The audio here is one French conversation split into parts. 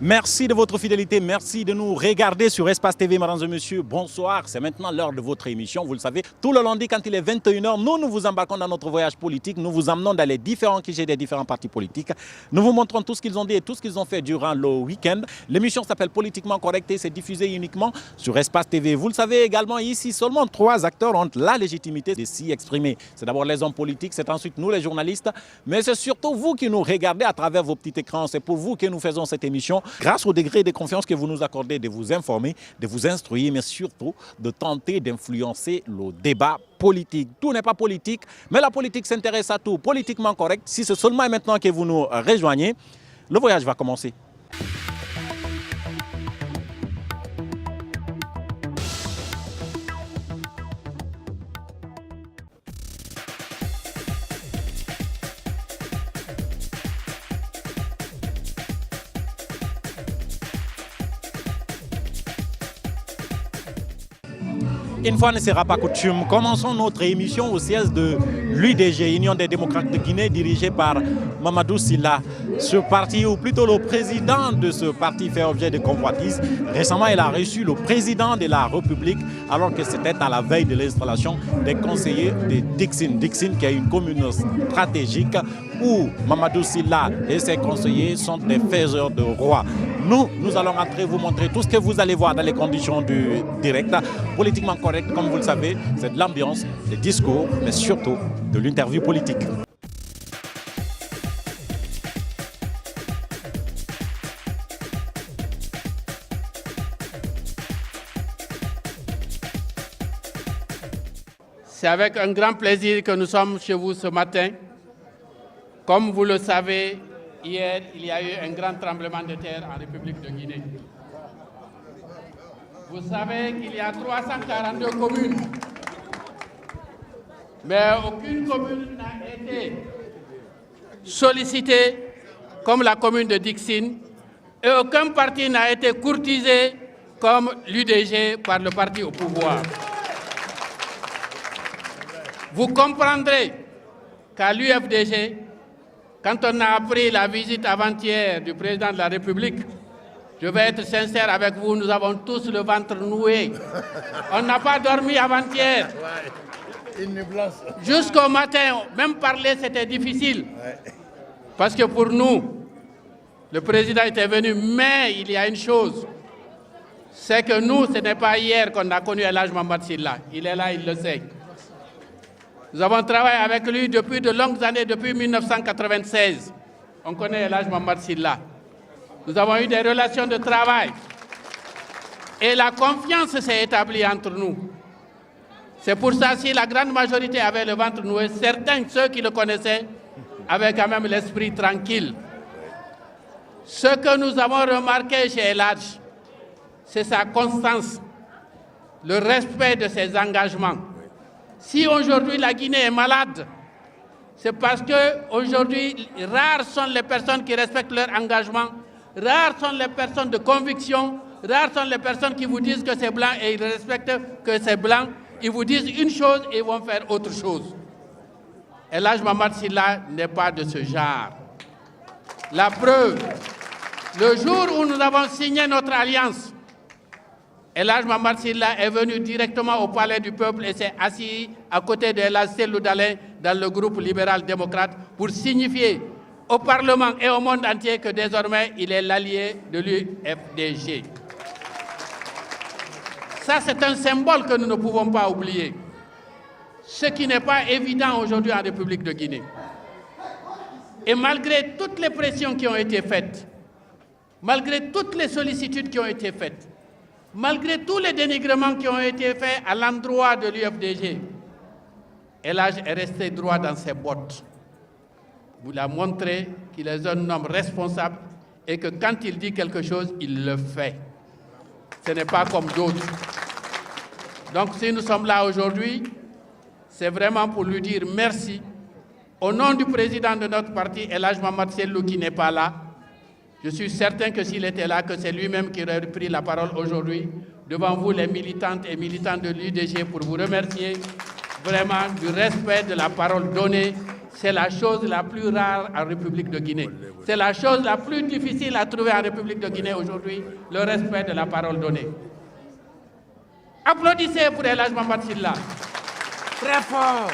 Merci de votre fidélité, merci de nous regarder sur Espace TV, mesdames et messieurs. Bonsoir, c'est maintenant l'heure de votre émission. Vous le savez, tout le lundi, quand il est 21h, nous vous embarquons dans notre voyage politique. Nous vous emmenons dans les différents QG des différents partis politiques. Nous vous montrons tout ce qu'ils ont dit et tout ce qu'ils ont fait durant le week-end. L'émission s'appelle Politiquement Correct et c'est diffusé uniquement sur Espace TV. Vous le savez également, ici, seulement 3 acteurs ont la légitimité de s'y exprimer. C'est d'abord les hommes politiques, c'est ensuite nous les journalistes, mais c'est surtout vous qui nous regardez à travers vos petits écrans. C'est pour vous que nous faisons cette émission. Grâce au degré de confiance que vous nous accordez de vous informer, de vous instruire, mais surtout de tenter d'influencer le débat politique. Tout n'est pas politique, mais la politique s'intéresse à tout. Politiquement correct, si c'est seulement maintenant que vous nous rejoignez, le voyage va commencer. Une fois ne sera pas coutume, commençons notre émission au siège de l'UDG, Union des démocrates de Guinée, dirigée par Mamadou Sylla. Ce parti, ou plutôt le président de ce parti, fait objet de convoitises. Récemment, il a reçu le président de la République, alors que c'était à la veille de l'installation des conseillers de Dixine. Dixine, qui est une commune stratégique où Mamadou Sylla et ses conseillers sont des faiseurs de rois. Nous allons entrer vous montrer tout ce que vous allez voir dans les conditions du direct. Politiquement correct, comme vous le savez, c'est de l'ambiance, des discours, mais surtout de l'interview politique. C'est avec un grand plaisir que nous sommes chez vous ce matin. Comme vous le savez, hier, il y a eu un grand tremblement de terre en République de Guinée. Vous savez qu'il y a 342 communes, mais aucune commune n'a été sollicitée comme la commune de Dixine et aucun parti n'a été courtisé comme l'UDG par le parti au pouvoir. Vous comprendrez qu'à l'UFDG, quand on a appris la visite avant-hier du président de la République, je vais être sincère avec vous, nous avons tous le ventre noué. On n'a pas dormi avant-hier. Jusqu'au matin, même parler, c'était difficile. Parce que pour nous, le président était venu, mais il y a une chose, c'est que nous, ce n'est pas hier qu'on a connu El Hadj Mohamed Sylla. Il est là, il le sait. Nous avons travaillé avec lui depuis de longues années, depuis 1996. On connaît El Hadj Mohamed Sylla. Nous avons eu des relations de travail. Et la confiance s'est établie entre nous. C'est pour ça, si la grande majorité avait le ventre noué, certains, ceux qui le connaissaient, avaient quand même l'esprit tranquille. Ce que nous avons remarqué chez El Hadj, c'est sa constance, le respect de ses engagements. Si aujourd'hui la Guinée est malade, c'est parce qu'aujourd'hui, rares sont les personnes qui respectent leur engagement, rares sont les personnes de conviction, rares sont les personnes qui vous disent que c'est blanc et ils respectent que c'est blanc. Ils vous disent une chose et ils vont faire autre chose. El Hadj Mohamed Sylla n'est pas de ce genre. La preuve, le jour où nous avons signé notre alliance, El Hadj Mohamed Sylla est venu directement au Palais du Peuple et s'est assis à côté de El Hadj Cellou Dalein dans le groupe libéral-démocrate pour signifier au Parlement et au monde entier que désormais il est l'allié de l'UFDG. Ça, c'est un symbole que nous ne pouvons pas oublier. Ce qui n'est pas évident aujourd'hui en République de Guinée. Et malgré toutes les pressions qui ont été faites, malgré toutes les sollicitudes qui ont été faites, malgré tous les dénigrements qui ont été faits à l'endroit de l'UFDG, El Hadj est resté droit dans ses bottes. Vous l'a montré qu'il est un homme responsable et que quand il dit quelque chose, il le fait. Ce n'est pas comme d'autres. Donc si nous sommes là aujourd'hui, c'est vraiment pour lui dire merci. Au nom du président de notre parti, El Hadj Mohamed Sylla, qui n'est pas là, je suis certain que s'il était là, que c'est lui-même qui aurait pris la parole aujourd'hui devant vous, les militantes et militants de l'UDG, pour vous remercier vraiment du respect de la parole donnée. c'est la chose la plus rare en République de Guinée. C'est la chose la plus difficile à trouver en République de Guinée aujourd'hui, le respect de la parole donnée. Applaudissez pour El Hadj Mamad Sylla. Très fort.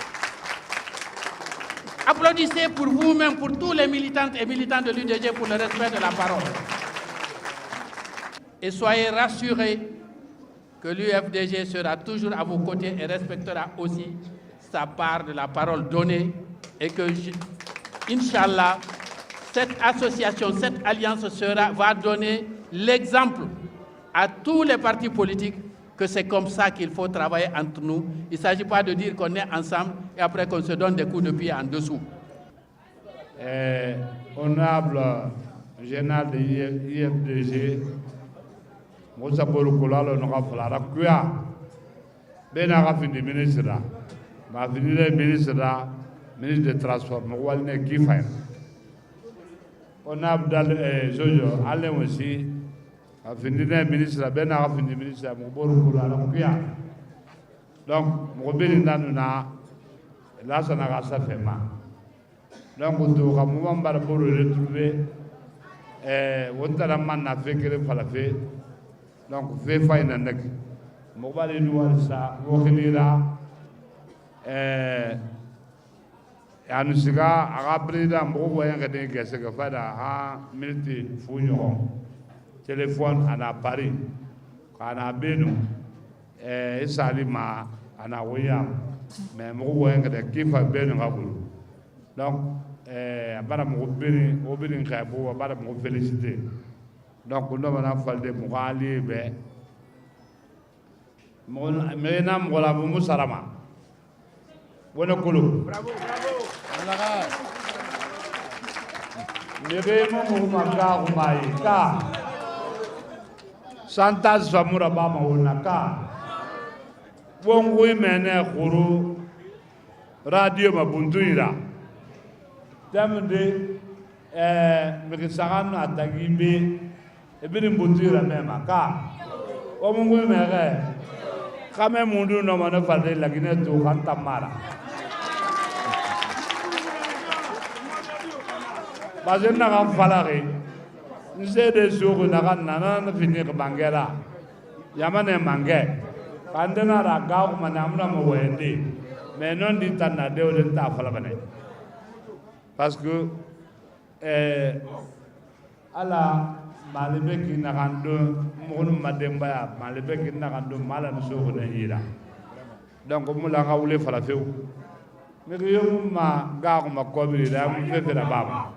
Applaudissez pour vous-même, pour tous les militantes et militants de l'UDG pour le respect de la parole. Et soyez rassurés que l'UFDG sera toujours à vos côtés et respectera aussi sa part de la parole donnée et que, Inch'Allah, cette association, cette alliance va donner l'exemple à tous les partis politiques que c'est comme ça qu'il faut travailler entre nous. Il ne s'agit pas de dire qu'on est ensemble et après qu'on se donne des coups de pied en dessous. Honorable général de l'IFDG, Moussa Borokola, l'honorable Falarakouya, Ben Arafini, ministre, ma finire ministre des Transports, Moualne Kifay. Honorable Jojo, Alain aussi, a fini ministre, Ben Arafini, ministre, Mouborokula, Rakouya. Donc, Moubini Nanouna, là, ça n'a pas fait mal. Donc, on doit pour le retrouver. On a man fait que le falafé. Donc, fait faille n'a pas. Mobile nous ça, Mokhilira. Anusiga, Arabida, Mboboyan, que c'est que Fada, un minute, Fouillon. Téléphone à Paris. À la Beno. Et Salima, à la William. Mais Mboboyan, qui fait Beno Raboul. Donc, abara mo obini khabo abara mo féliciter donc on va falde mo ali be mo mena mo la mo sarama wona kulu bravo alaga lebe mo maka umai ka santas famura ba ma wona ka wongui mene khuru radio mabunduira Damde, Mekisagan Atagimbe, et bien Boutura même à Ka. Comme vous m'avez, quand même, on nous a fait la Guinée de Rantamara. Parce que nous avons fallu, nous avons des jours où nous avons fini Bangera. Yamane Mangé. Pandena Ragao, Manamna Mouendi. Mais non dit à Nadeo de Tafalabane. Parce que ala malebe ki nakando monu mademba ya malebe ki nakando mala nso na ira donc mo la nga wule fala few me ko yom ma ga ko ma ko bi da mu fe da baba.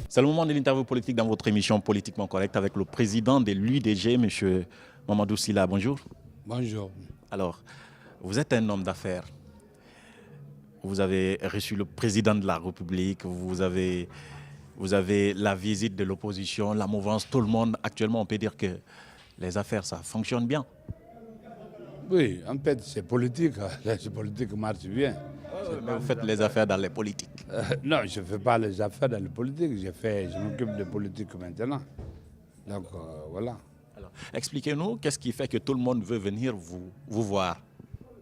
C'est le moment de l'interview politique dans votre émission Politiquement Correct avec le président de l'UDG, M. Mamadou Sylla. Bonjour. Bonjour. Alors, vous êtes un homme d'affaires. Vous avez reçu le président de la République, vous avez la visite de l'opposition, la mouvance, tout le monde. Actuellement, on peut dire que les affaires, ça fonctionne bien. Oui, en fait, c'est politique. La politique marche bien. Mais vous faites les affaires dans les politiques. Non, je ne fais pas les affaires dans les politiques. Je m'occupe de politique maintenant. Donc, voilà. Alors, expliquez-nous, qu'est-ce qui fait que tout le monde veut venir vous voir?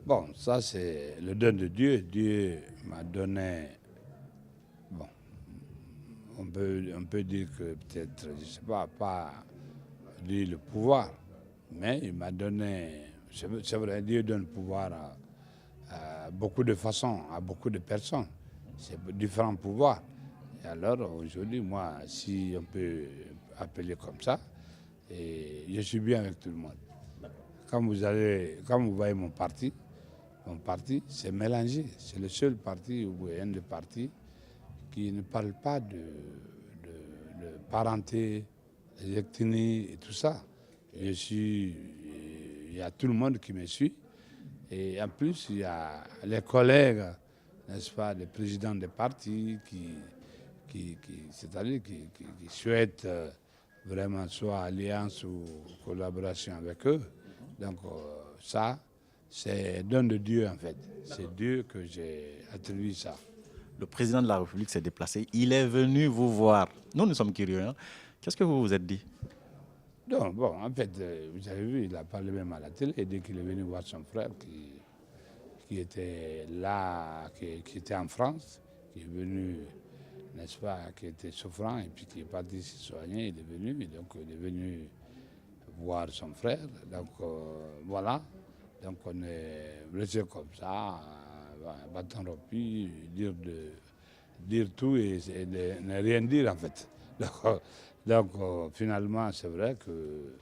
Bon, ça, c'est le don de Dieu. Dieu m'a donné... Bon, on peut dire que peut-être, je ne sais pas dire le pouvoir, mais il m'a donné... C'est vrai, Dieu donne le pouvoir à beaucoup de façons, à beaucoup de personnes. C'est différents pouvoirs. Et alors, aujourd'hui, moi, si on peut appeler comme ça, et je suis bien avec tout le monde. Quand vous voyez mon parti, c'est mélangé. C'est le seul parti, ou un des partis, qui ne parle pas de parenté, d'ethnie et tout ça. Il y a tout le monde qui me suit. Et en plus, il y a les collègues, n'est-ce pas, les présidents des partis c'est-à-dire qui souhaitent vraiment soit alliance ou collaboration avec eux. Donc ça, c'est don de Dieu en fait. C'est Dieu que j'ai attribué ça. Le président de la République s'est déplacé. Il est venu vous voir. Nous sommes curieux. Hein? Qu'est-ce que vous vous êtes dit? Donc, bon, en fait, vous avez vu, il a parlé même à la télé dès qu'il est venu voir son frère qui était là, qui était en France, qui est venu, n'est-ce pas, qui était souffrant et puis qui est parti se soigner, il est venu, donc il est venu voir son frère. Donc, voilà. Donc, on est resté comme ça, bâton rompu, dire tout et ne rien dire, en fait. Donc, finalement, c'est vrai que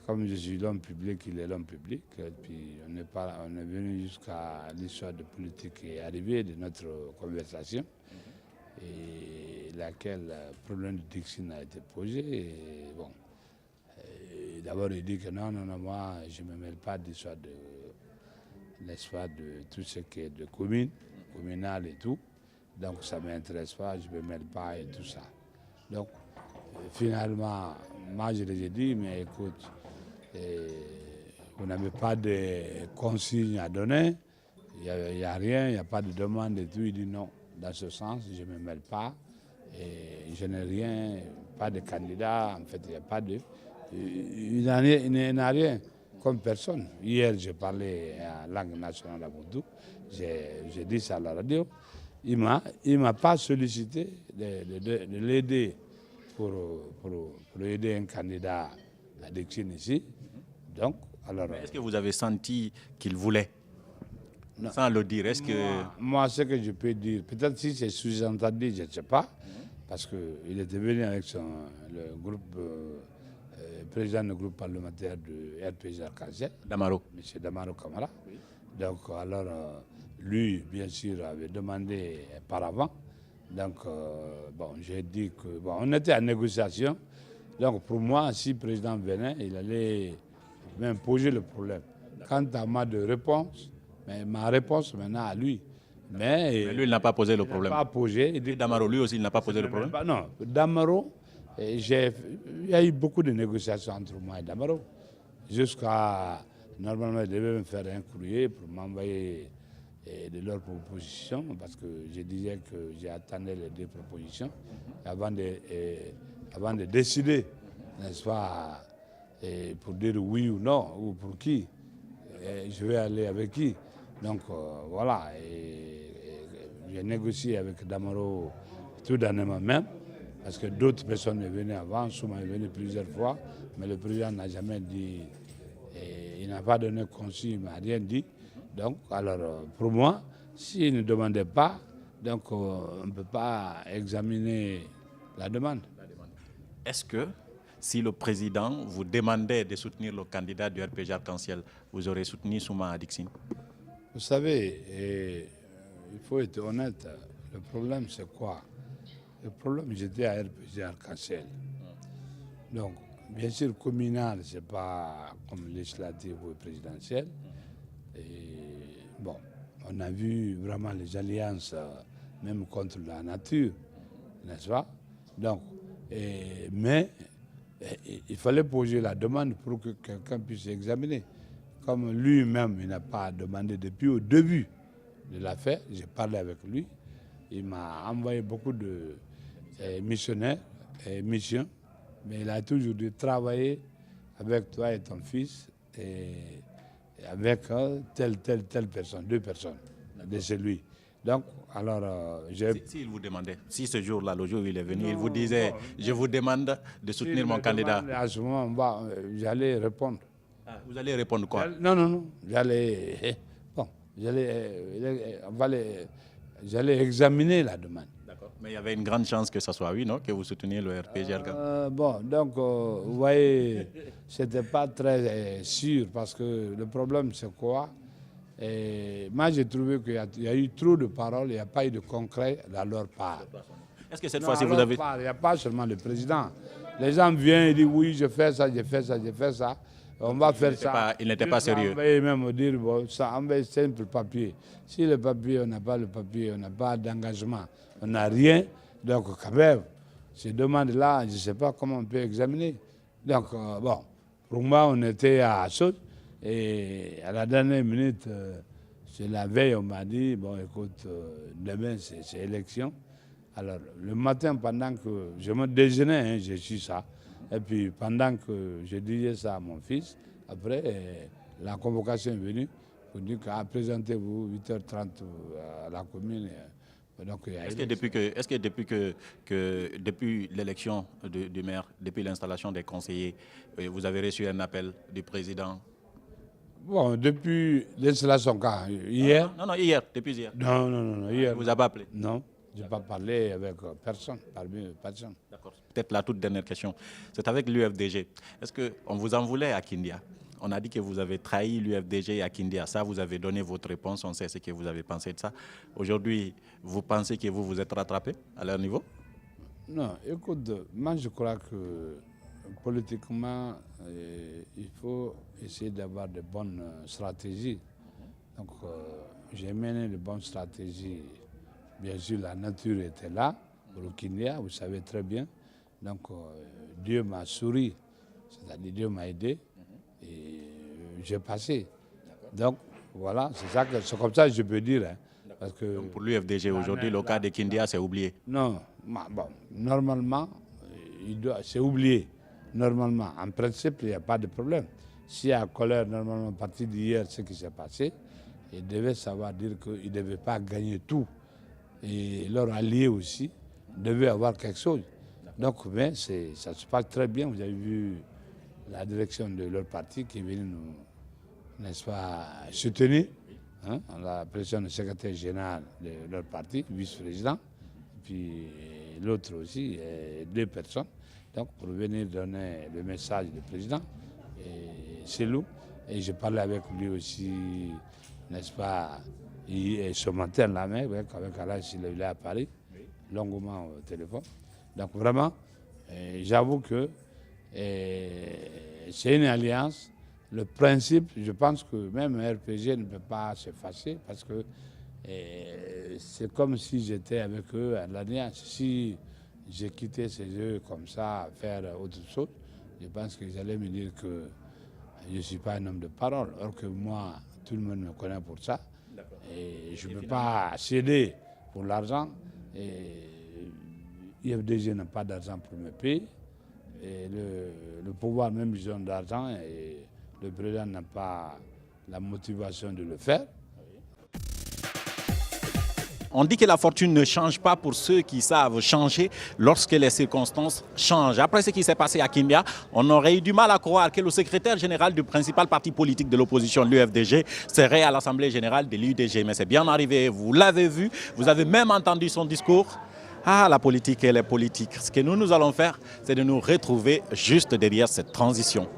comme je suis l'homme public, il est l'homme public. Et puis on est venu jusqu'à l'histoire de politique qui est arrivée de notre conversation, et laquelle le problème de Dixon a été posé. Et bon, d'abord il dit que non, moi je ne me mêle pas d'histoire n'est-ce pas, de tout ce qui est de communal et tout. Donc ça ne m'intéresse pas, je ne me mêle pas et tout ça. Donc finalement, moi je lui ai dit, mais écoute, vous n'avez pas de consignes à donner, il n'y a rien, il n'y a pas de demande et tout. Il dit non, dans ce sens, je ne me mêle pas, et je n'ai rien, pas de candidat, en fait, il n'y a pas de... Il n'a rien, comme personne. Hier, j'ai parlé en langue nationale à Moudou, j'ai dit ça à la radio, il ne m'a pas sollicité de l'aider pour aider un candidat à Dixon ici. Donc, alors... Est-ce que vous avez senti qu'il voulait? Non. Sans le dire, est-ce que... Moi, ce que je peux dire, peut-être si c'est sous-entendu, je ne sais pas, parce qu'il était venu avec le groupe, président du groupe parlementaire de RPG Arc-en-Ciel, Damaro. M. Damaro Camara. Oui. Donc, alors, lui, bien sûr, avait demandé par avant. Donc, bon, j'ai dit que... Bon, on était en négociation. Donc, pour moi, si le président venait, il allait même poser le problème. Quant à ma réponse, mais ma réponse maintenant à lui. Mais lui, il n'a pas posé le problème. Il n'a pas posé. Et Damaro, lui aussi, il n'a pas posé le problème. Non, Damaro, il y a eu beaucoup de négociations entre moi et Damaro. Jusqu'à... Normalement, il devait me faire un courrier pour m'envoyer de leurs propositions, parce que je disais que j'attendais les deux propositions avant de décider, n'est-ce pas, pour dire oui ou non, ou pour qui, je vais aller avec qui. Donc voilà, j'ai négocié avec Damaro tout dernièrement même, parce que d'autres personnes sont venues avant, Souma est venu plusieurs fois, mais le président n'a jamais dit, il n'a pas donné consigne, il n'a rien dit. Donc, alors, pour moi, s'il ne demandait pas, donc on ne peut pas examiner la demande. Est-ce que si le président vous demandait de soutenir le candidat du RPG Arc-en-Ciel, vous aurez soutenu Souma Dixon? Vous savez, il faut être honnête, le problème c'est quoi? Le problème, j'étais à RPG Arc-en-Ciel. Donc, bien sûr, communal, ce n'est pas comme législatif ou présidentiel. Et bon, on a vu vraiment les alliances, même contre la nature, n'est-ce pas? Donc, mais il fallait poser la demande pour que quelqu'un puisse examiner. Comme lui-même, il n'a pas demandé depuis au début de l'affaire, j'ai parlé avec lui, il m'a envoyé beaucoup de missionnaires et missions, mais il a toujours dû travailler avec toi et ton fils et avec telle personne, 2 personnes de celui. Donc, alors, s'il vous demandait, si ce jour-là, le jour où il est venu, il vous disait, je vous demande de soutenir mon candidat. À ce moment, j'allais répondre. Ah, vous allez répondre quoi? Non, j'allais examiner la demande. D'accord. Mais il y avait une grande chance que ce soit oui, non? Que vous souteniez le RPG bon, donc, vous voyez, ce n'était pas très sûr, parce que le problème, c'est quoi? Moi, j'ai trouvé qu'il y a eu trop de paroles, il n'y a pas eu de concret de leur part. Est-ce que cette fois-ci, vous avez... Il n'y a pas seulement le président. Les gens viennent et disent, oui, je fais ça. On va faire ça. Il n'était pas sérieux. On va même dire, bon, ça, on va simple papier. Si le papier, on n'a pas le papier, on n'a pas d'engagement, on n'a rien. Donc, quand même, ces demandes-là, je ne sais pas comment on peut examiner. Donc, bon, pour moi, on était à Saute. Et à la dernière minute, c'est la veille, on m'a dit, bon, écoute, demain, c'est élection. Alors, le matin, pendant que je me déjeunais, j'ai su ça. Et puis pendant que je disais ça à mon fils, après la convocation est venue pour dire que présentez-vous 8h30 à la commune. Donc, est-ce que depuis l'élection du maire, depuis l'installation des conseillers, vous avez reçu un appel du président? Bon, depuis l'installation, quand hier? Non, hier, depuis hier. Non, hier. Vous avez appelé? Non, je n'ai pas parlé avec personne, personne. D'accord. Peut-être la toute dernière question. C'est avec l'UFDG. Est-ce qu'on vous en voulait à Kindia? On a dit que vous avez trahi l'UFDG à Kindia. Ça, vous avez donné votre réponse. On sait ce que vous avez pensé de ça. Aujourd'hui, vous pensez que vous êtes rattrapé à leur niveau? Non, écoute, moi je crois que politiquement, il faut essayer d'avoir de bonnes stratégies. Donc, j'ai mené de bonnes stratégies. Bien sûr, la nature était là pour le Kindia, vous savez très bien. Donc, Dieu m'a souri, c'est-à-dire Dieu m'a aidé et j'ai passé. Donc, voilà, c'est comme ça que je peux dire. Hein, parce que donc pour l'UFDG aujourd'hui, le cas de Kindia, c'est oublié? Non, bon, normalement, c'est oublié. Normalement, en principe, il n'y a pas de problème. Si à colère, normalement, à partir d'hier, ce qui s'est passé, ils devaient savoir dire qu'ils ne devaient pas gagner tout. Et leurs alliés aussi devaient avoir quelque chose. Donc, mais ça se passe très bien. Vous avez vu la direction de leur parti qui est venue nous, n'est-ce pas, soutenir. Hein, la présidente du secrétaire général de leur parti, vice-président, puis l'autre aussi, 2 personnes. Donc, pour venir donner le message du président, c'est nous. Et je parlais avec lui aussi, n'est-ce pas, ce matin, là même, avec Alain, il est à Paris, longuement au téléphone. Donc, vraiment, j'avoue que c'est une alliance. Le principe, je pense que même RPG ne peut pas s'effacer parce que c'est comme si j'étais avec eux à l'alliance. Si j'ai quitté ces eux comme ça, faire autre chose, je pense qu'ils allaient me dire que je ne suis pas un homme de parole. Or que moi, tout le monde me connaît pour ça. Et je ne peux pas céder pour l'argent. IFDG n'a pas d'argent pour me payer. Et le pouvoir, même ils ont d'argent, et le président n'a pas la motivation de le faire. On dit que la fortune ne change pas pour ceux qui savent changer lorsque les circonstances changent. Après ce qui s'est passé à Kindia, on aurait eu du mal à croire que le secrétaire général du principal parti politique de l'opposition, l'UFDG, serait à l'Assemblée générale de l'UDG. Mais c'est bien arrivé, vous l'avez vu, vous avez même entendu son discours. Ah, la politique, elle est politique. Ce que nous allons faire, c'est de nous retrouver juste derrière cette transition.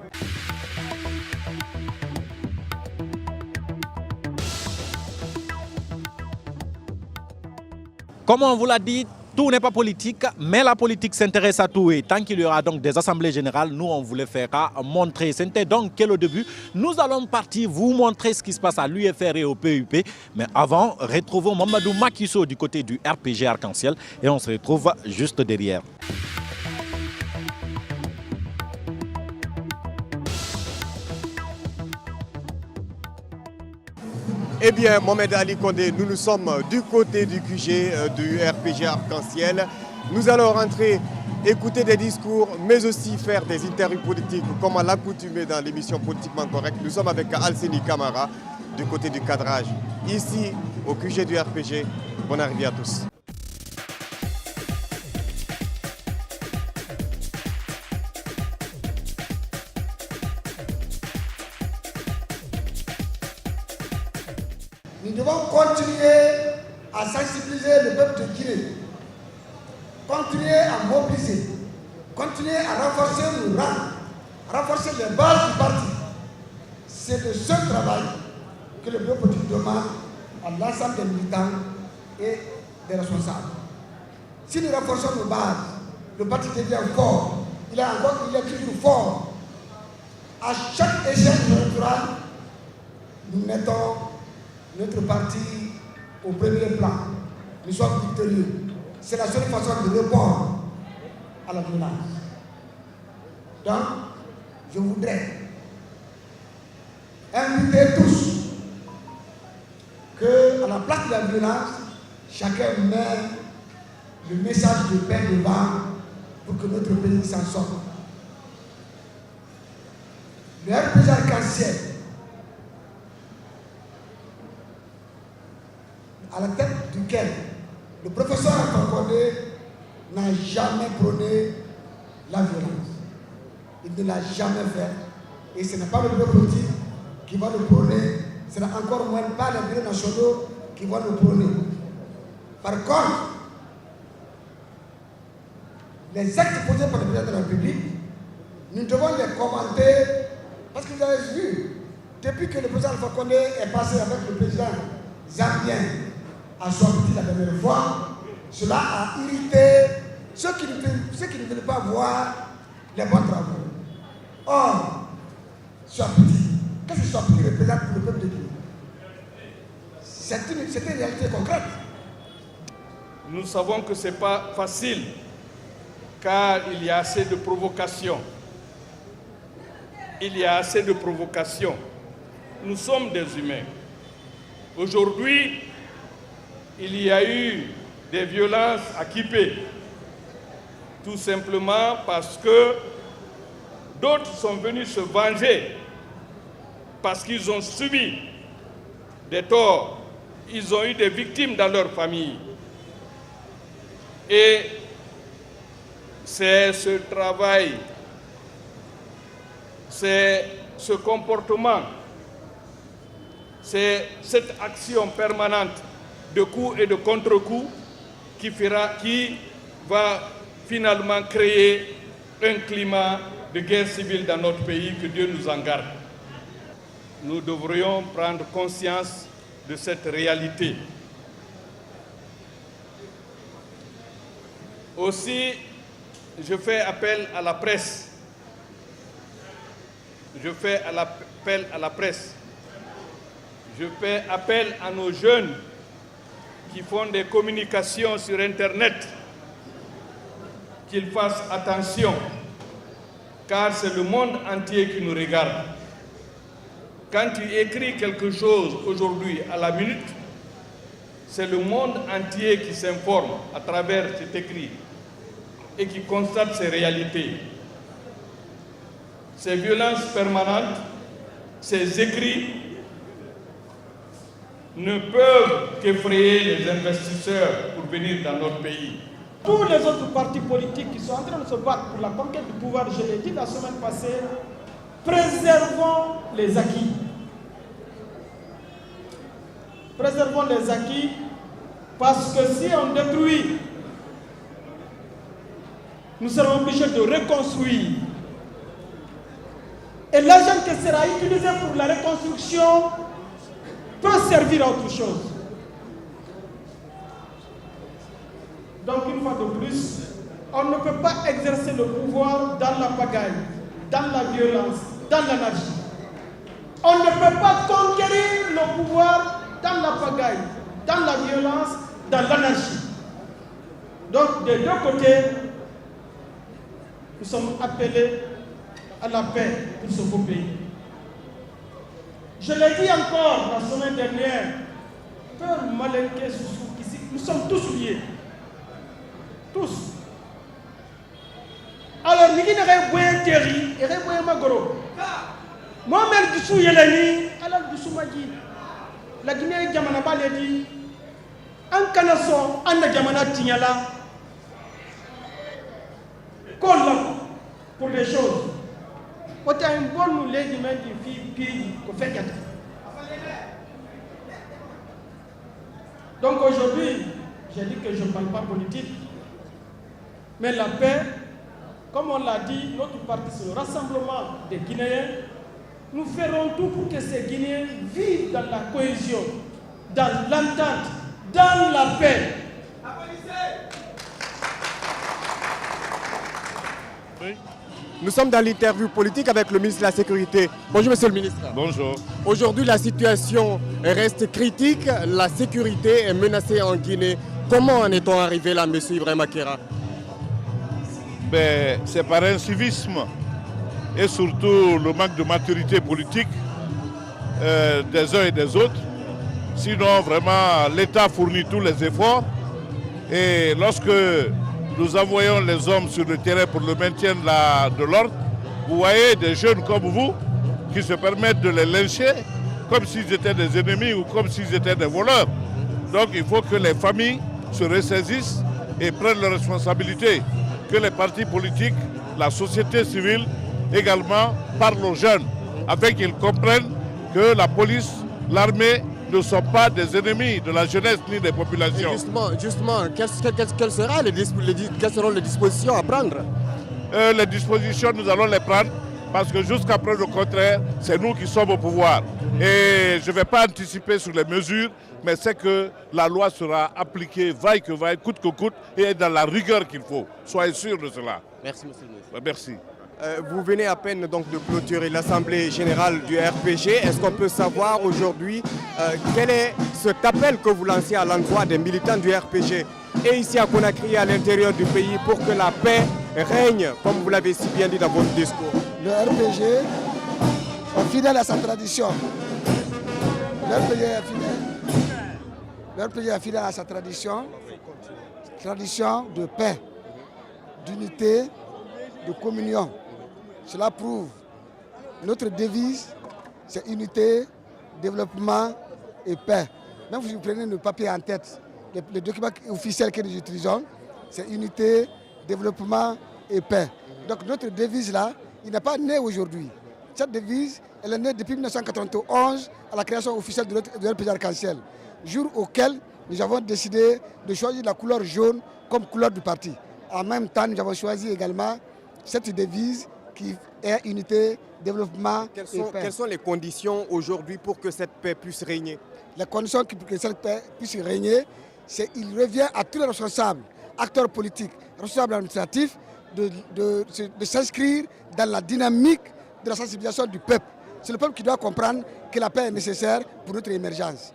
Comme on vous l'a dit, tout n'est pas politique, mais la politique s'intéresse à tout. Et tant qu'il y aura donc des assemblées générales, nous, on voulait faire montrer. C'était donc que le début. Nous allons partir vous montrer ce qui se passe à l'UFR et au PUP. Mais avant, retrouvons Mamadou Makiso du côté du RPG Arc-en-Ciel. Et on se retrouve juste derrière. Eh bien, Mohamed Ali Condé, nous sommes du côté du QG du RPG Arc-en-Ciel. Nous allons rentrer, écouter des discours, mais aussi faire des interviews politiques, comme à l'accoutumée dans l'émission Politiquement Correct. Nous sommes avec Alseni Camara, du côté du cadrage, ici au QG du RPG. Bonne arrivée à tous. Nous devons continuer à sensibiliser le peuple de Guinée, continuer à mobiliser, continuer à renforcer nos rangs, renforcer les bases du parti. C'est le seul travail que le bureau politique demande à l'ensemble des militants et des responsables. Si nous renforçons nos bases, le parti devient fort. Il est toujours fort. À chaque échelle électorale, nous mettons notre parti au premier plan. Nous sommes victorieux. C'est la seule façon de répondre à la violence. Donc, je voudrais inviter tous qu'à la place de la violence, chacun met le message de paix devant pour que notre pays s'en sorte. le RPG Arc-en-Ciel, à la tête duquel le professeur Alpha Condé n'a jamais prôné la violence. Il ne l'a jamais fait. Et ce n'est pas le bureau politique qui va le prôner. Ce n'est encore moins pas les bureaux nationaux qui vont le prôner. Par contre, les actes posés par le président de la République, nous devons les commenter parce que vous avez vu, depuis que le président Alpha Condé est passé avec le président zambien à Swamiti la dernière fois, cela a irrité ceux qui ne veulent pas voir les bons travaux. Or, Swamiti, qu'est-ce que Swamiti représente pour le peuple de Guinée? C'est une réalité concrète. Nous savons que ce n'est pas facile, car il y a assez de provocations. Il y a assez de provocations. Nous sommes des humains. Aujourd'hui, il y a eu des violences à Kipé, tout simplement parce que d'autres sont venus se venger, parce qu'ils ont subi des torts, ils ont eu des victimes dans leur famille. Et c'est ce travail, c'est ce comportement, c'est cette action permanente de coups et de contre-coups qui va finalement créer un climat de guerre civile dans notre pays, que Dieu nous en garde. Nous devrions prendre conscience de cette réalité. Aussi, je fais appel à la presse. Je fais appel à la presse. Je fais appel à nos jeunes qui font des communications sur Internet, qu'ils fassent attention, car c'est le monde entier qui nous regarde. Quand tu écris quelque chose aujourd'hui à la minute, c'est le monde entier qui s'informe à travers cet écrit et qui constate ces réalités. Ces violences permanentes, ces écrits ne peuvent qu'effrayer les investisseurs pour venir dans notre pays. Tous les autres partis politiques qui sont en train de se battre pour la conquête du pouvoir, je l'ai dit la semaine passée, préservons les acquis. Préservons les acquis parce que si on détruit, nous serons obligés de reconstruire. Et l'argent qui sera utilisé pour la reconstruction peut servir à autre chose. Donc une fois de plus, on ne peut pas exercer le pouvoir dans la pagaille, dans la violence, dans l'anarchie. On ne peut pas conquérir le pouvoir dans la pagaille, dans la violence, dans l'anarchie. Donc des deux côtés, nous sommes appelés à la paix pour ce beau pays. Je l'ai dit encore la semaine dernière, Peur Malinké, ici, nous sommes tous liés. Tous. Alors, nous avons besoin de terri, et nous avons besoin de gros. Moi-même, je suis Yélani, alors je suis Magui. La Guinée, Djamanaba l'a dit, en Kanason, en Djamana Tignala, pour les choses. Autant une bonne nous les humains qui vivent qu'on fait gâter. Donc aujourd'hui, j'ai dit que je ne parle pas politique, mais la paix, comme on l'a dit, notre parti, c'est le rassemblement des Guinéens. Nous ferons tout pour que ces Guinéens vivent dans la cohésion, dans l'entente, dans la paix. Nous sommes dans l'interview politique avec le ministre de la Sécurité. Bonjour Monsieur le ministre. Bonjour. Aujourd'hui, la situation reste critique. La sécurité est menacée en Guinée. Comment en est-on arrivé là, Monsieur Ibrahima Kera? C'est par un civisme et surtout le manque de maturité politique des uns et des autres. Sinon, vraiment, l'État fournit tous les efforts. Et lorsque nous envoyons les hommes sur le terrain pour le maintien de l'ordre, vous voyez des jeunes comme vous qui se permettent de les lyncher comme s'ils étaient des ennemis ou comme s'ils étaient des voleurs. Donc il faut que les familles se ressaisissent et prennent leurs responsabilités, que les partis politiques, la société civile également parlent aux jeunes, afin qu'ils comprennent que la police, l'armée ne sont pas des ennemis de la jeunesse ni des populations. Et justement, quelles seront les dispositions à prendre? Les dispositions, nous allons les prendre parce que jusqu'à preuve le contraire, c'est nous qui sommes au pouvoir. Et je ne vais pas anticiper sur les mesures, mais c'est que la loi sera appliquée, vaille que vaille, coûte que coûte, et dans la rigueur qu'il faut. Soyez sûrs de cela. Merci, monsieur le ministre. Merci. Vous venez à peine donc de clôturer l'Assemblée générale du RPG. Est-ce qu'on peut savoir aujourd'hui quel est cet appel que vous lancez à l'endroit des militants du RPG et ici à Conakry, à l'intérieur du pays, pour que la paix règne, comme vous l'avez si bien dit dans votre discours? Le RPG est fidèle à sa tradition. Le RPG est fidèle à sa tradition de paix, d'unité, de communion. Cela prouve notre devise, c'est unité, développement et paix. Même si vous prenez le papier en tête, le document officiel que nous utilisons, c'est unité, développement et paix. Donc notre devise là, il n'est pas né aujourd'hui. Cette devise, elle est née depuis 1991 à la création officielle de RPG Arc-en-Ciel, jour auquel nous avons décidé de choisir la couleur jaune comme couleur du parti. En même temps, nous avons choisi également cette devise qui est unité, développement et paix. Quelles sont les conditions aujourd'hui pour que cette paix puisse régner? Les conditions pour que cette paix puisse régner, c'est qu'il revient à tous les responsables, acteurs politiques, responsables administratifs, de s'inscrire dans la dynamique de la sensibilisation du peuple. C'est le peuple qui doit comprendre que la paix est nécessaire pour notre émergence.